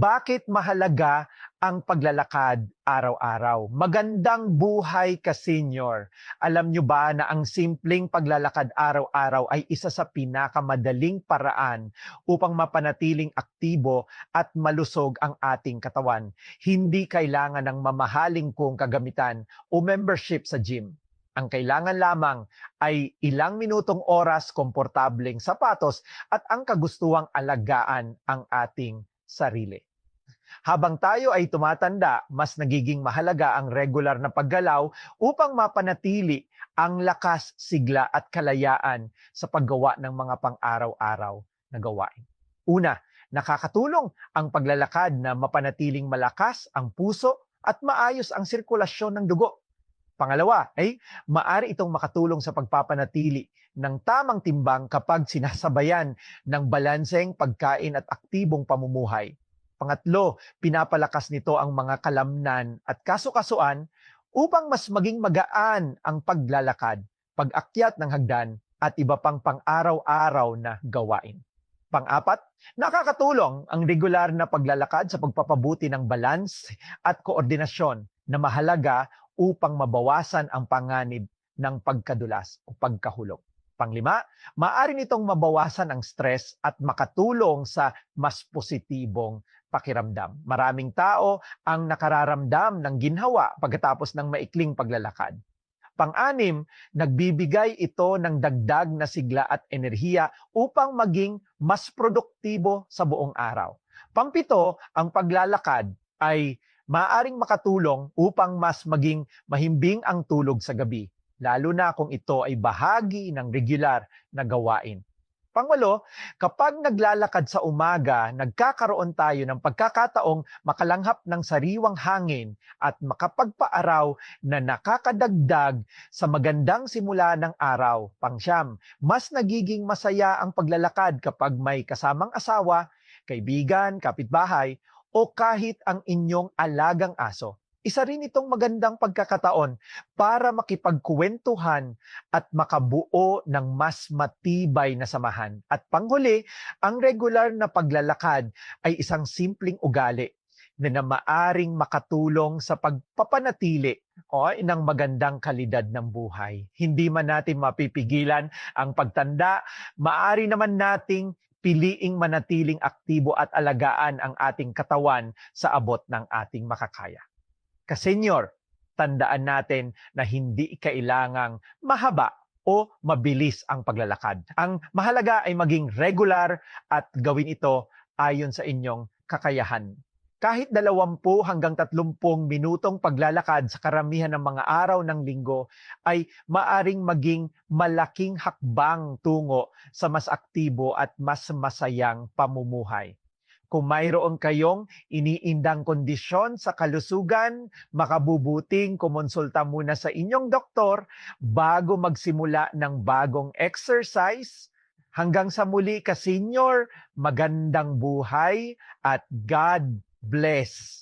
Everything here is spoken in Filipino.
Bakit mahalaga ang paglalakad araw-araw? Magandang buhay ka, senior. Alam nyo ba na ang simpleng paglalakad araw-araw ay isa sa pinakamadaling paraan upang mapanatiling aktibo at malusog ang ating katawan? Hindi kailangan ng mamahaling kong kagamitan o membership sa gym. Ang kailangan lamang ay ilang minutong oras, komportableng sapatos at ang kagustuhang alagaan ang ating sarili. Habang tayo ay tumatanda, mas nagiging mahalaga ang regular na paggalaw upang mapanatili ang lakas, sigla at kalayaan sa paggawa ng mga pang-araw-araw na gawain. Una, nakakatulong ang paglalakad na mapanatiling malakas ang puso at maayos ang sirkulasyon ng dugo. Pangalawa, ay maaari itong makatulong sa pagpapanatili ng tamang timbang kapag sinasabayan ng balanseng pagkain at aktibong pamumuhay. Pangatlo, pinapalakas nito ang mga kalamnan at kasukasuan upang mas maging magaan ang paglalakad, pag-akyat ng hagdan at iba pang pang-araw-araw na gawain. Pang-apat, nakakatulong ang regular na paglalakad sa pagpapabuti ng balance at koordinasyon na mahalaga upang mabawasan ang panganib ng pagkadulas o pagkahulog. Panglima, maaari nitong mabawasan ang stress at makatulong sa mas positibong pakiramdam. Maraming tao ang nakararamdam ng ginhawa pagkatapos ng maikling paglalakad. Pang-anim, nagbibigay ito ng dagdag na sigla at enerhiya upang maging mas produktibo sa buong araw. Pangpito, ang paglalakad ay maaaring makatulong upang mas maging mahimbing ang tulog sa gabi, lalo na kung ito ay bahagi ng regular na gawain. Pangwalo, kapag naglalakad sa umaga, nagkakaroon tayo ng pagkakataong makalanghap ng sariwang hangin at makapagpaaraw na nakakadagdag sa magandang simula ng araw. Pangsyam, mas nagiging masaya ang paglalakad kapag may kasamang asawa, kaibigan, kapitbahay, o kahit ang inyong alagang aso. Isa rin itong magandang pagkakataon para makipagkuwentuhan at makabuo ng mas matibay na samahan. At panghuli, ang regular na paglalakad ay isang simpleng ugali na maaring makatulong sa pagpapanatili ng magandang kalidad ng buhay. Hindi man natin mapipigilan ang pagtanda, maaari naman nating piliing manatiling aktibo at alagaan ang ating katawan sa abot ng ating makakaya. Ka-senior, tandaan natin na hindi kailangang mahaba o mabilis ang paglalakad. Ang mahalaga ay maging regular at gawin ito ayon sa inyong kakayahan. Kahit 20 hanggang 30 minutong paglalakad sa karamihan ng mga araw ng linggo ay maaring maging malaking hakbang tungo sa mas aktibo at mas masayang pamumuhay. Kung mayroon kayong iniindang kondisyon sa kalusugan, makabubuting kumonsulta muna sa inyong doktor bago magsimula ng bagong exercise. Hanggang sa muli, ka-senior, magandang buhay at God bless.